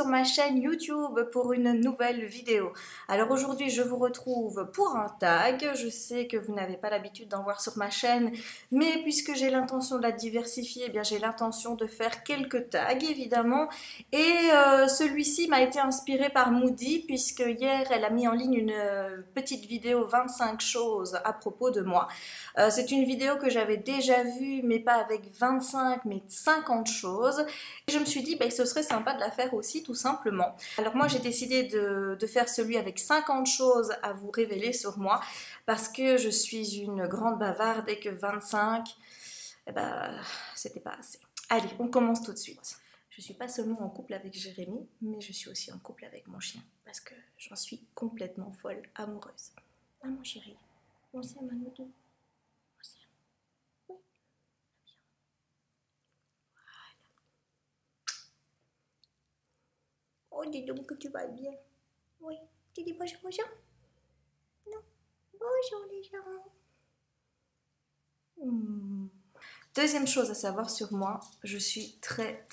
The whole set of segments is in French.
ma chaîne YouTube pour une nouvelle vidéo. Alors aujourd'hui je vous retrouve pour un tag. Je sais que vous n'avez pas l'habitude d'en voir sur ma chaîne, mais puisque j'ai l'intention de la diversifier, eh bien j'ai l'intention de faire quelques tags évidemment. Et celui-ci m'a été inspiré par Moody, puisque hier elle a mis en ligne une petite vidéo 25 choses à propos de moi. C'est une vidéo que j'avais déjà vue, mais pas avec 25 mais 50 choses. Et je me suis dit que ce serait sympa de la faire aussi tout simplement. Alors moi j'ai décidé de faire celui avec 50 choses à vous révéler sur moi, parce que je suis une grande bavarde et que 25, c'était pas assez. Allez, on commence tout de suite. Je suis pas seulement en couple avec Jérémy, mais je suis aussi en couple avec mon chien, parce que j'en suis complètement folle amoureuse. Ah mon chéri, on s'aime à nous deux. On s'aime. Oui. Oh, dis donc que tu vas bien. Oui. Tu dis bonjour aux gens? Non. Bonjour les gens. Deuxième chose à savoir sur moi, je suis très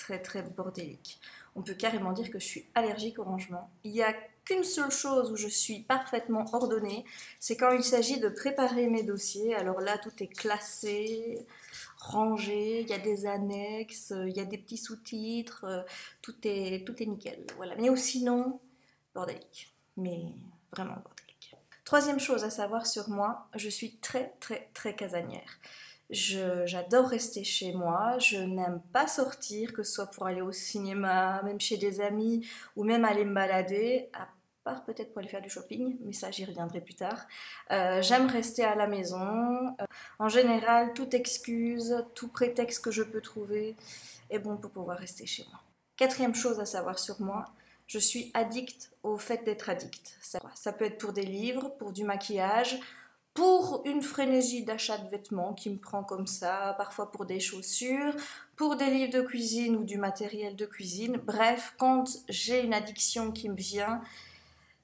bordélique. On peut carrément dire que je suis allergique au rangement. Il n'y a qu'une seule chose où je suis parfaitement ordonnée, c'est quand il s'agit de préparer mes dossiers. Alors là, tout est classé, rangé, il y a des annexes, il y a des petits sous-titres, tout est nickel. Voilà. Mais sinon, bordélique. Mais vraiment bordélique. Troisième chose à savoir sur moi, je suis très casanière. J'adore rester chez moi, je n'aime pas sortir, que ce soit pour aller au cinéma, même chez des amis, ou même aller me balader, à part peut-être pour aller faire du shopping, mais ça j'y reviendrai plus tard. J'aime rester à la maison. En général, toute excuse, tout prétexte que je peux trouver est bon pour pouvoir rester chez moi. Quatrième chose à savoir sur moi, je suis addict au fait d'être addict. Ça peut être pour des livres, pour du maquillage, pour une frénésie d'achat de vêtements qui me prend comme ça, parfois pour des chaussures, pour des livres de cuisine ou du matériel de cuisine. Bref, quand j'ai une addiction qui me vient,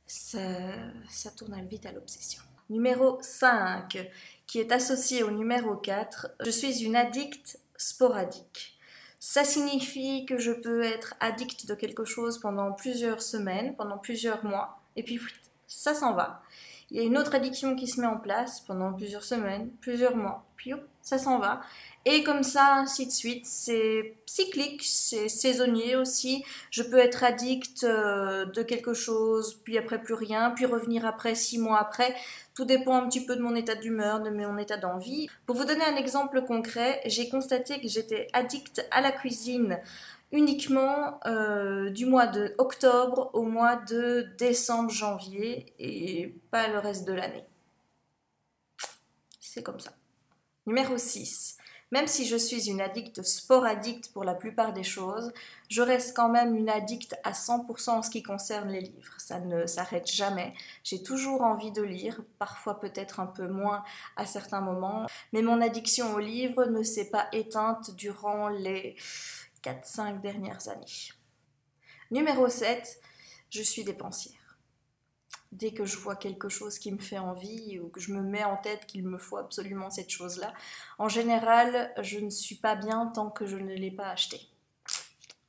ça tourne vite à l'obsession. Numéro 5, qui est associé au numéro 4, je suis une addict sporadique. Ça signifie que je peux être addict de quelque chose pendant plusieurs semaines, pendant plusieurs mois, et puis ça s'en va. Il y a une autre addiction qui se met en place pendant plusieurs semaines, plusieurs mois, puis hop, ça s'en va. Et comme ça, ainsi de suite, c'est cyclique, c'est saisonnier aussi. Je peux être addict de quelque chose, puis après plus rien, puis revenir après 6 mois après. Tout dépend un petit peu de mon état d'humeur, de mon état d'envie. Pour vous donner un exemple concret, j'ai constaté que j'étais addict à la cuisine uniquement du mois de octobre au mois de décembre, janvier, et pas le reste de l'année. C'est comme ça. Numéro 6. Même si je suis une addict sport addict pour la plupart des choses, je reste quand même une addict à 100% en ce qui concerne les livres. Ça ne s'arrête jamais. J'ai toujours envie de lire, parfois peut-être un peu moins à certains moments, mais mon addiction aux livres ne s'est pas éteinte durant les 4-5 dernières années. Numéro 7, je suis dépensière. Dès que je vois quelque chose qui me fait envie ou que je me mets en tête qu'il me faut absolument cette chose-là, en général, je ne suis pas bien tant que je ne l'ai pas acheté.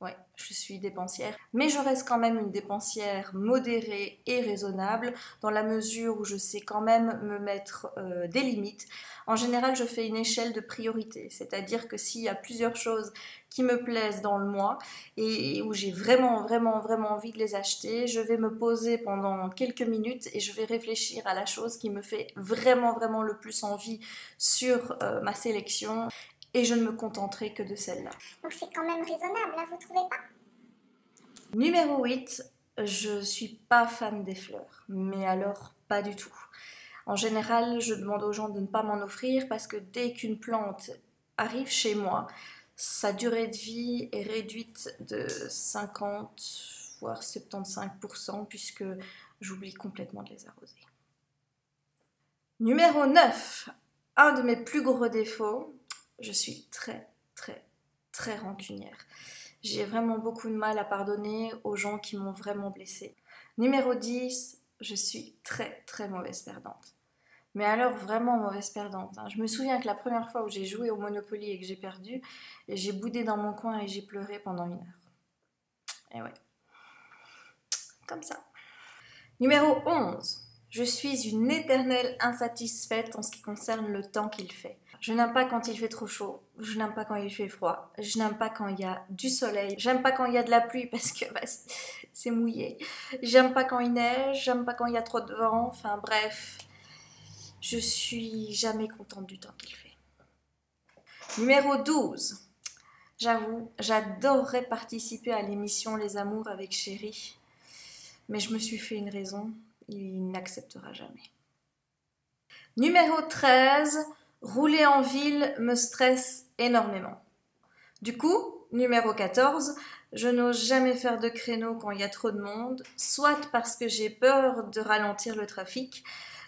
Ouais, je suis dépensière, mais je reste quand même une dépensière modérée et raisonnable dans la mesure où je sais quand même me mettre des limites. En général, je fais une échelle de priorité, c'est-à-dire que s'il y a plusieurs choses qui me plaisent dans le mois et où j'ai vraiment envie de les acheter, je vais me poser pendant quelques minutes et je vais réfléchir à la chose qui me fait vraiment le plus envie sur ma sélection. Et je ne me contenterai que de celle-là. Donc c'est quand même raisonnable, là, vous trouvez pas? Numéro 8, je suis pas fan des fleurs, mais alors pas du tout. En général, je demande aux gens de ne pas m'en offrir parce que dès qu'une plante arrive chez moi, sa durée de vie est réduite de 50 voire 75% puisque j'oublie complètement de les arroser. Numéro 9, un de mes plus gros défauts, je suis très rancunière. J'ai vraiment beaucoup de mal à pardonner aux gens qui m'ont vraiment blessée. Numéro 10, je suis très mauvaise perdante. Mais alors vraiment mauvaise perdante. Je me souviens que la première fois où j'ai joué au Monopoly et que j'ai perdu, j'ai boudé dans mon coin et j'ai pleuré pendant 1 heure. Et ouais. comme ça. Numéro 11. Je suis une éternelle insatisfaite en ce qui concerne le temps qu'il fait. Je n'aime pas quand il fait trop chaud, je n'aime pas quand il fait froid, je n'aime pas quand il y a du soleil, j'aime pas quand il y a de la pluie parce que c'est mouillé, j'aime pas quand il neige, j'aime pas quand il y a trop de vent, enfin bref, je suis jamais contente du temps qu'il fait. Numéro 12. J'avoue, j'adorerais participer à l'émission Les Amours avec Chéri, mais je me suis fait une raison, il n'acceptera jamais. Numéro 13. Rouler en ville me stresse énormément. Du coup, numéro 14, je n'ose jamais faire de créneau quand il y a trop de monde, soit parce que j'ai peur de ralentir le trafic,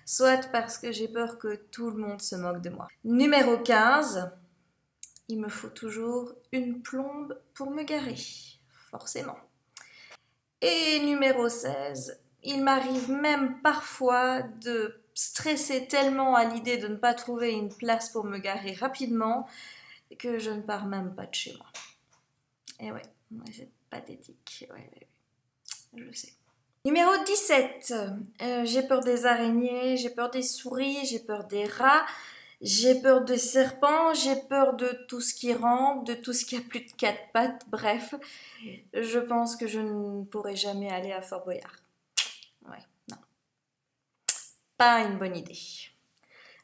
soit parce que j'ai peur que tout le monde se moque de moi. Numéro 15, il me faut toujours une plombe pour me garer, forcément. Et numéro 16, il m'arrive même parfois de stresser tellement à l'idée de ne pas trouver une place pour me garer rapidement que je ne pars même pas de chez moi. Et ouais, c'est pathétique, ouais, je sais. Numéro 17, j'ai peur des araignées, j'ai peur des souris, j'ai peur des rats, j'ai peur des serpents, j'ai peur de tout ce qui rampe, de tout ce qui a plus de 4 pattes, bref, je pense que je ne pourrai jamais aller à Fort Boyard. Ouais, non. Pas une bonne idée.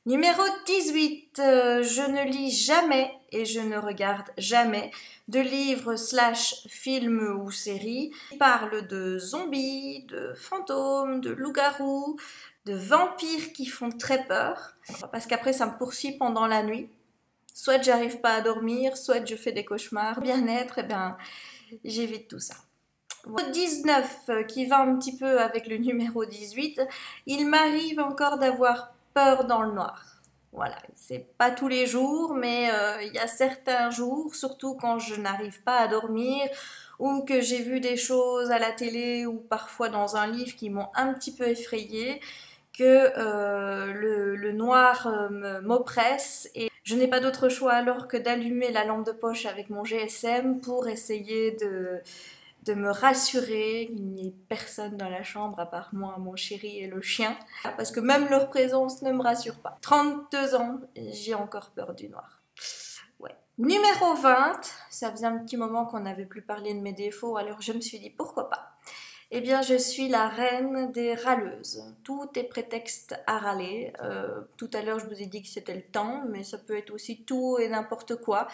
Numéro 18, je ne lis jamais et je ne regarde jamais de livres / films ou séries qui parlent de zombies, de fantômes, de loups-garous, de vampires qui font très peur, parce qu'après ça me poursuit pendant la nuit. Soit j'arrive pas à dormir, soit je fais des cauchemars. Bien-être, et bien, j'évite tout ça. Numéro 19, qui va un petit peu avec le numéro 18, il m'arrive encore d'avoir peur dans le noir. Voilà, c'est pas tous les jours, mais il y a certains jours, surtout quand je n'arrive pas à dormir ou que j'ai vu des choses à la télé ou parfois dans un livre qui m'ont un petit peu effrayée, que le noir m'oppresse et je n'ai pas d'autre choix alors que d'allumer la lampe de poche avec mon GSM pour essayer de me rassurer qu'il n'y ait personne dans la chambre à part moi, mon chéri et le chien. Parce que même leur présence ne me rassure pas. 32 ans, j'ai encore peur du noir. Ouais. Numéro 20, ça faisait un petit moment qu'on n'avait plus parlé de mes défauts, alors je me suis dit pourquoi pas. Eh bien, je suis la reine des râleuses. Tout est prétexte à râler. Tout à l'heure, je vous ai dit que c'était le temps, mais ça peut être aussi tout et n'importe quoi.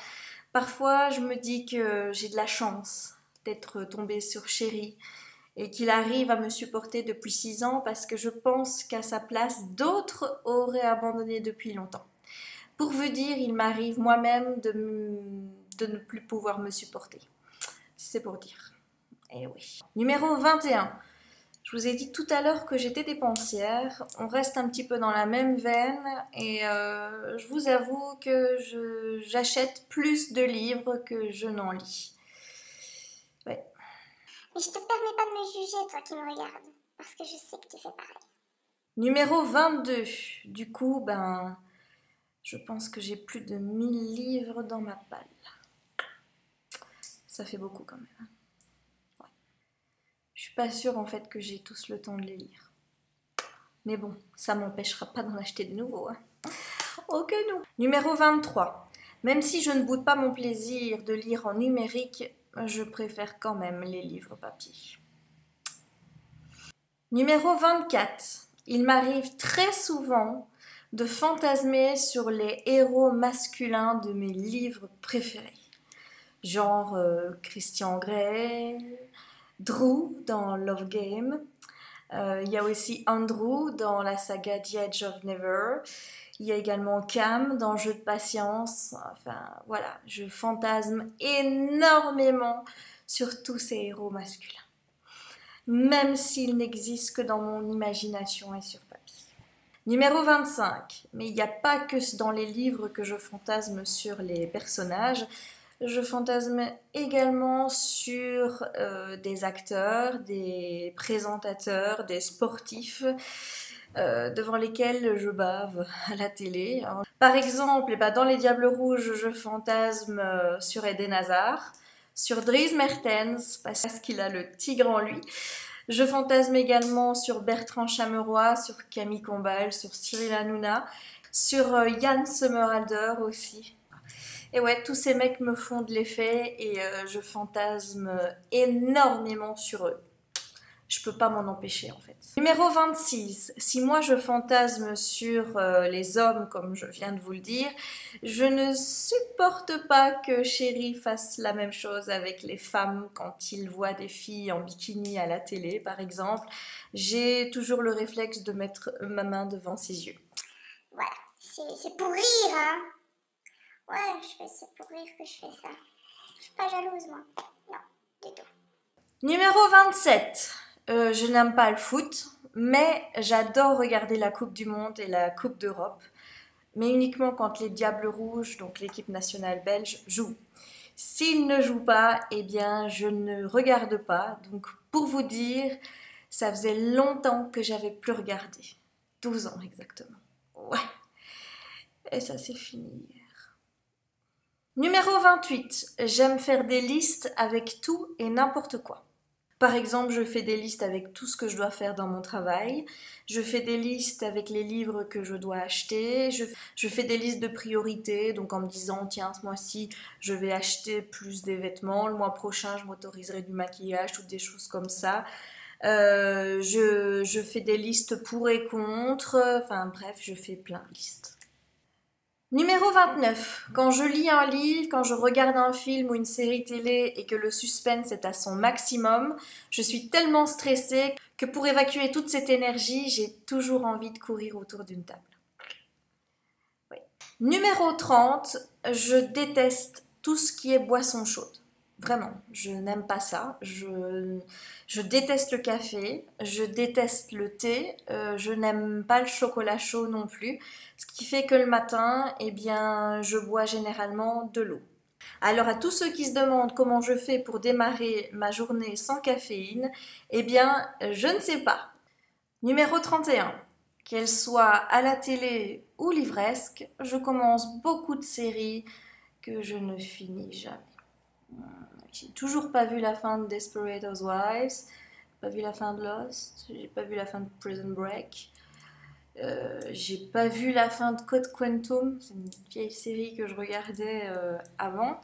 Parfois, je me dis que j'ai de la chance d'être tombée sur Chéri et qu'il arrive à me supporter depuis 6 ans parce que je pense qu'à sa place, d'autres auraient abandonné depuis longtemps. Pour vous dire, il m'arrive moi-même de ne plus pouvoir me supporter. C'est pour dire. Eh oui. Numéro 21. Je vous ai dit tout à l'heure que j'étais dépensière. On reste un petit peu dans la même veine et je vous avoue que j'achète plus de livres que je n'en lis. Ouais. Mais je te permets pas de me juger, toi qui me regardes, parce que je sais que tu fais pareil. Numéro 22. Du coup, je pense que j'ai plus de 1000 livres dans ma palle. Ça fait beaucoup quand même. Ouais. Je suis pas sûre en fait que j'ai tous le temps de les lire. Mais bon, ça m'empêchera pas d'en acheter de nouveaux. Hein. Oh que non. Numéro 23. Même si je ne boude pas mon plaisir de lire en numérique, je préfère quand même les livres papier. Numéro 24. Il m'arrive très souvent de fantasmer sur les héros masculins de mes livres préférés. Genre Christian Grey, Drew dans Love Game. Il y a aussi Andrew dans la saga The Edge of Never. Il y a également Cam dans Jeu de patience. Enfin, voilà, je fantasme énormément sur tous ces héros masculins. Même s'ils n'existent que dans mon imagination et sur papier. Numéro 25. Mais il n'y a pas que dans les livres que je fantasme sur les personnages. Je fantasme également sur des acteurs, des présentateurs, des sportifs devant lesquels je bave à la télé. Par exemple, dans Les Diables Rouges, je fantasme sur Eden Hazard, sur Dries Mertens, parce qu'il a le tigre en lui. Je fantasme également sur Bertrand Chameroy, sur Camille Combal, sur Cyril Hanouna, sur Yann Sommerhalder aussi. Et ouais, tous ces mecs me font de l'effet et je fantasme énormément sur eux. Je peux pas m'en empêcher en fait. Numéro 26. Si moi je fantasme sur les hommes, comme je viens de vous le dire, je ne supporte pas que Chéri fasse la même chose avec les femmes quand il voit des filles en bikini à la télé, par exemple. J'ai toujours le réflexe de mettre ma main devant ses yeux. Voilà, c'est pour rire, hein. Ouais, c'est pour rire que je fais ça. Je suis pas jalouse, moi. Non, du tout. Numéro 27. Je n'aime pas le foot, mais j'adore regarder la Coupe du Monde et la Coupe d'Europe, mais uniquement quand les Diables Rouges, donc l'équipe nationale belge, jouent. S'ils ne jouent pas, eh bien je ne regarde pas. Donc pour vous dire, ça faisait longtemps que j'avais plus regardé. 12 ans exactement. Ouais. Et ça c'est fini hier. Numéro 28. J'aime faire des listes avec tout et n'importe quoi. Par exemple, je fais des listes avec tout ce que je dois faire dans mon travail. Je fais des listes avec les livres que je dois acheter. Je fais des listes de priorités, donc en me disant, tiens, ce mois-ci, je vais acheter plus des vêtements. Le mois prochain, je m'autoriserai du maquillage, toutes des choses comme ça. Je fais des listes pour et contre. Enfin bref, je fais plein de listes. Numéro 29. Quand je lis un livre, quand je regarde un film ou une série télé et que le suspense est à son maximum, je suis tellement stressée que pour évacuer toute cette énergie, j'ai toujours envie de courir autour d'une table. Oui. Numéro 30. Je déteste tout ce qui est boisson chaude. Vraiment, je n'aime pas ça. Je déteste le café, je déteste le thé, je n'aime pas le chocolat chaud non plus. Ce qui fait que le matin, eh bien, je bois généralement de l'eau. Alors à tous ceux qui se demandent comment je fais pour démarrer ma journée sans caféine, eh bien, je ne sais pas. Numéro 31. Qu'elle soit à la télé ou livresque, je commence beaucoup de séries que je ne finis jamais. J'ai toujours pas vu la fin de Desperate Housewives, pas vu la fin de Lost, j'ai pas vu la fin de Prison Break, j'ai pas vu la fin de Code Quantum, c'est une vieille série que je regardais avant.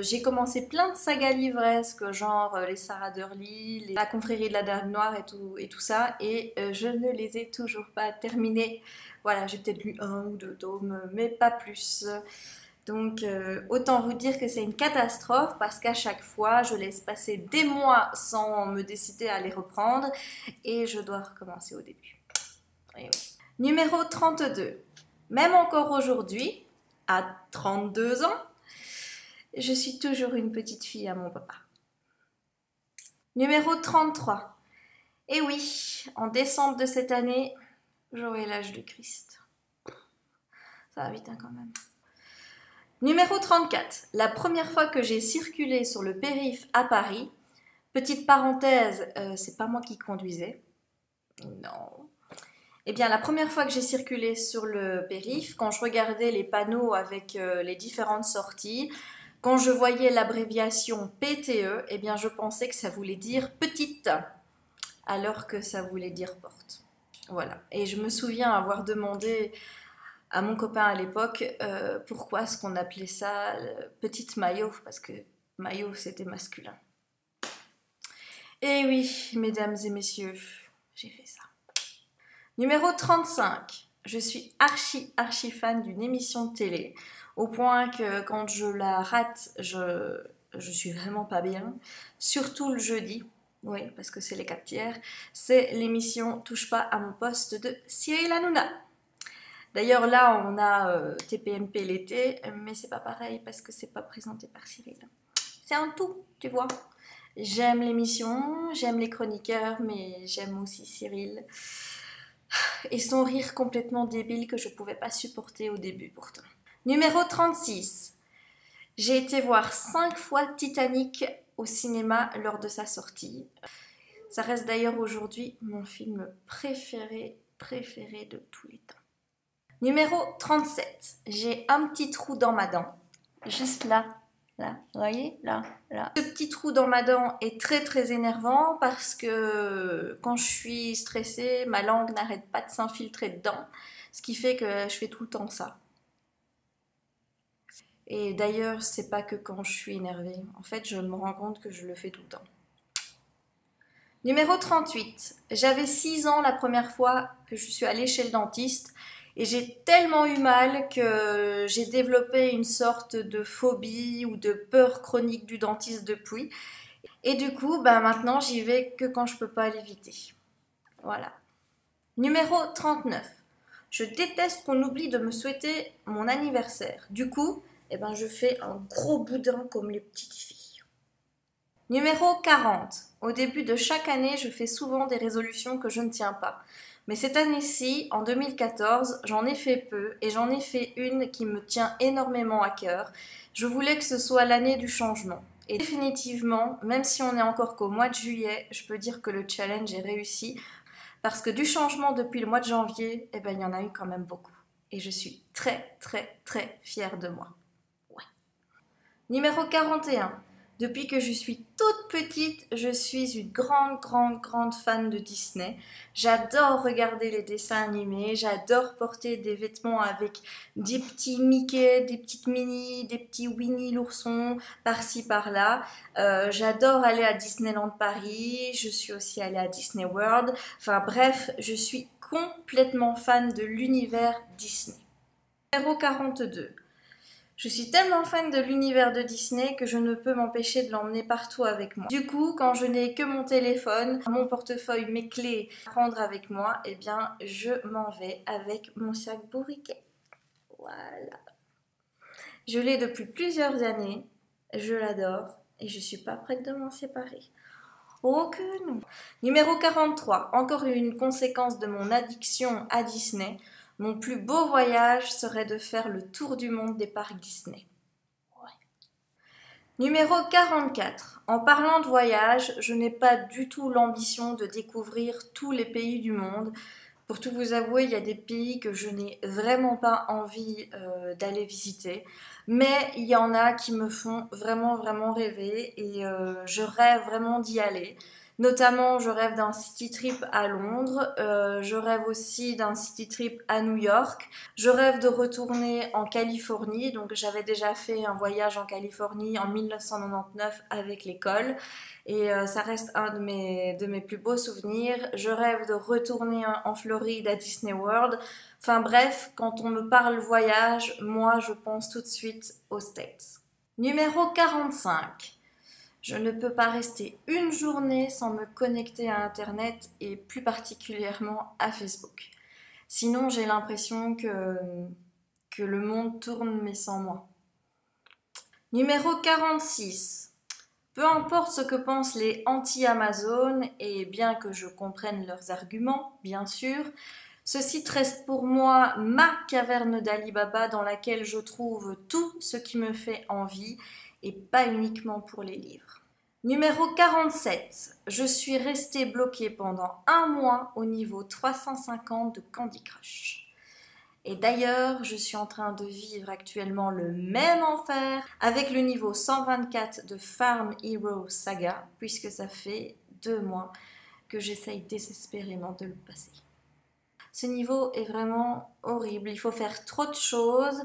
J'ai commencé plein de sagas livresques, genre les Sarah Durley, la confrérie de la Dame Noire et tout ça, et je ne les ai toujours pas terminés. Voilà, j'ai peut-être lu 1 ou 2 tomes, mais pas plus. Donc autant vous dire que c'est une catastrophe parce qu'à chaque fois je laisse passer des mois sans me décider à les reprendre et je dois recommencer au début. Et oui. Numéro 32. Même encore aujourd'hui, à 32 ans, je suis toujours une petite fille à mon papa. Numéro 33. Et oui, en décembre de cette année, j'aurai l'âge de Christ. Ça va vite hein, quand même. Numéro 34. La première fois que j'ai circulé sur le périph' à Paris, petite parenthèse, c'est pas moi qui conduisais. Non. Eh bien, la première fois que j'ai circulé sur le périph', quand je regardais les panneaux avec les différentes sorties, quand je voyais l'abréviation PTE, eh bien, je pensais que ça voulait dire petite, alors que ça voulait dire porte. Voilà. Et je me souviens avoir demandé à mon copain à l'époque pourquoi est-ce qu'on appelait ça petite maillot, parce que maillot c'était masculin. Et oui, mesdames et messieurs, j'ai fait ça. Numéro 35. Je suis archi fan d'une émission de télé, au point que quand je la rate, je suis vraiment pas bien. Surtout le jeudi, oui, parce que c'est les 4 tiers, c'est l'émission Touche pas à mon poste de Cyril Hanouna. D'ailleurs là on a TPMP l'été, mais c'est pas pareil parce que c'est pas présenté par Cyril. C'est un tout, tu vois. J'aime l'émission, j'aime les chroniqueurs, mais j'aime aussi Cyril. Et son rire complètement débile que je pouvais pas supporter au début pourtant. Numéro 36. J'ai été voir 5 fois Titanic au cinéma lors de sa sortie. Ça reste d'ailleurs aujourd'hui mon film préféré de tous les temps. Numéro 37. J'ai un petit trou dans ma dent, juste là, Là, vous voyez, là, là. Ce petit trou dans ma dent est très très énervant parce que quand je suis stressée, ma langue n'arrête pas de s'infiltrer dedans, ce qui fait que je fais tout le temps ça. Et d'ailleurs, c'est pas que quand je suis énervée. En fait, je me rends compte que je le fais tout le temps. Numéro 38. J'avais 6 ans la première fois que je suis allée chez le dentiste. Et j'ai tellement eu mal que j'ai développé une sorte de phobie ou de peur chronique du dentiste depuis. Et du coup, maintenant, j'y vais que quand je peux pas l'éviter. Voilà. Numéro 39. Je déteste qu'on oublie de me souhaiter mon anniversaire. Du coup, je fais un gros boudin comme les petites filles. Numéro 40. Au début de chaque année, je fais souvent des résolutions que je ne tiens pas. Mais cette année-ci, en 2014, j'en ai fait peu et j'en ai fait une qui me tient énormément à cœur. Je voulais que ce soit l'année du changement. Et définitivement, même si on n'est encore qu'au mois de juillet, je peux dire que le challenge est réussi parce que du changement depuis le mois de janvier, il y en a eu quand même beaucoup. Et je suis très très très fière de moi. Ouais. Numéro 41. Depuis que je suis toute petite, je suis une grande fan de Disney. J'adore regarder les dessins animés, j'adore porter des vêtements avec des petits Mickey, des petites Minnie, des petits Winnie l'ourson, par-ci par-là. J'adore aller à Disneyland Paris, je suis aussi allée à Disney World. Enfin bref, je suis complètement fan de l'univers Disney. Numéro 42. Je suis tellement fan de l'univers de Disney que je ne peux m'empêcher de l'emmener partout avec moi. Du coup, quand je n'ai que mon téléphone, mon portefeuille, mes clés à prendre avec moi, je m'en vais avec mon sac bourriquet. Voilà. Je l'ai depuis plusieurs années, je l'adore et je suis pas prête de m'en séparer. Oh que non. Numéro 43, encore une conséquence de mon addiction à Disney. Mon plus beau voyage serait de faire le tour du monde des parcs Disney. Ouais. Numéro 44. En parlant de voyage, je n'ai pas du tout l'ambition de découvrir tous les pays du monde. Pour tout vous avouer, il y a des pays que je n'ai vraiment pas envie d'aller visiter. Mais il y en a qui me font vraiment rêver et je rêve vraiment d'y aller. Notamment, je rêve d'un city trip à Londres, je rêve aussi d'un city trip à New York, je rêve de retourner en Californie, donc j'avais déjà fait un voyage en Californie en 1999 avec l'école et ça reste un de mes plus beaux souvenirs. Je rêve de retourner en Floride à Disney World. Enfin bref, quand on me parle voyage, moi je pense tout de suite aux States. Numéro 45. Je ne peux pas rester une journée sans me connecter à Internet et plus particulièrement à Facebook. Sinon, j'ai l'impression que le monde tourne mais sans moi. Numéro 46. Peu importe ce que pensent les anti-Amazon, et bien que je comprenne leurs arguments, bien sûr, ce site reste pour moi ma caverne d'Ali Baba dans laquelle je trouve tout ce qui me fait envie et pas uniquement pour les livres. Numéro 47. Je suis restée bloquée pendant un mois au niveau 350 de Candy Crush. Et d'ailleurs, je suis en train de vivre actuellement le même enfer avec le niveau 124 de Farm Hero Saga, puisque ça fait 2 mois que j'essaye désespérément de le passer. Ce niveau est vraiment horrible, il faut faire trop de choses.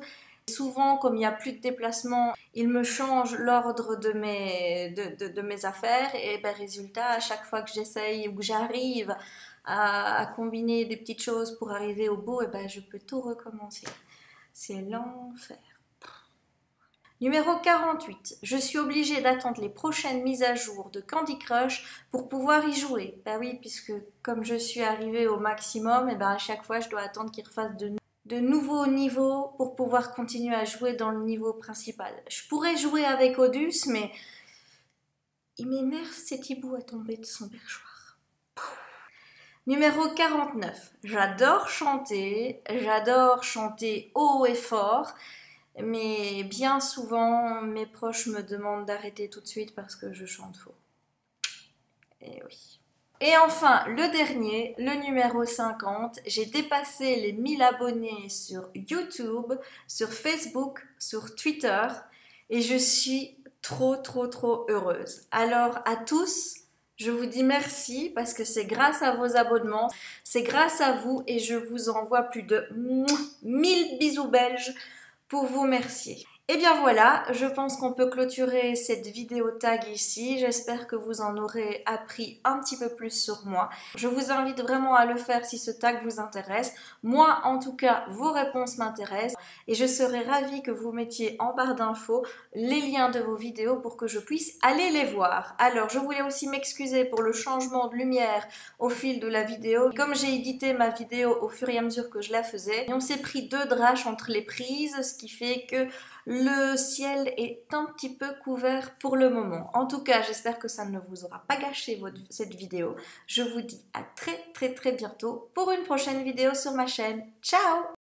Souvent, comme il n'y a plus de déplacement, il me change l'ordre de mes affaires et résultat, à chaque fois que j'essaye ou que j'arrive à combiner des petites choses pour arriver au bout, je peux tout recommencer. C'est l'enfer. Numéro 48. Je suis obligée d'attendre les prochaines mises à jour de Candy Crush pour pouvoir y jouer. Bah oui, puisque comme je suis arrivée au maximum, à chaque fois je dois attendre qu'il refasse de nouveaux niveaux pour pouvoir continuer à jouer dans le niveau principal. Je pourrais jouer avec Odus, mais il m'énerve cet hibou à tomber de son perchoir. Numéro 49. J'adore chanter haut et fort, mais bien souvent mes proches me demandent d'arrêter tout de suite parce que je chante faux. Et oui. Et enfin, le dernier, le numéro 50, j'ai dépassé les 1000 abonnés sur YouTube, sur Facebook, sur Twitter et je suis trop heureuse. Alors à tous, je vous dis merci parce que c'est grâce à vos abonnements, c'est grâce à vous et je vous envoie plus de 1000 bisous belges pour vous remercier. Et bien voilà, je pense qu'on peut clôturer cette vidéo tag ici. J'espère que vous en aurez appris un petit peu plus sur moi. Je vous invite vraiment à le faire si ce tag vous intéresse. Moi, en tout cas, vos réponses m'intéressent et je serais ravie que vous mettiez en barre d'infos les liens de vos vidéos pour que je puisse aller les voir. Alors, je voulais aussi m'excuser pour le changement de lumière au fil de la vidéo. Comme j'ai édité ma vidéo au fur et à mesure que je la faisais, et on s'est pris 2 draches entre les prises, ce qui fait que le ciel est un petit peu couvert pour le moment. En tout cas, j'espère que ça ne vous aura pas gâché cette vidéo. Je vous dis à très bientôt pour une prochaine vidéo sur ma chaîne. Ciao!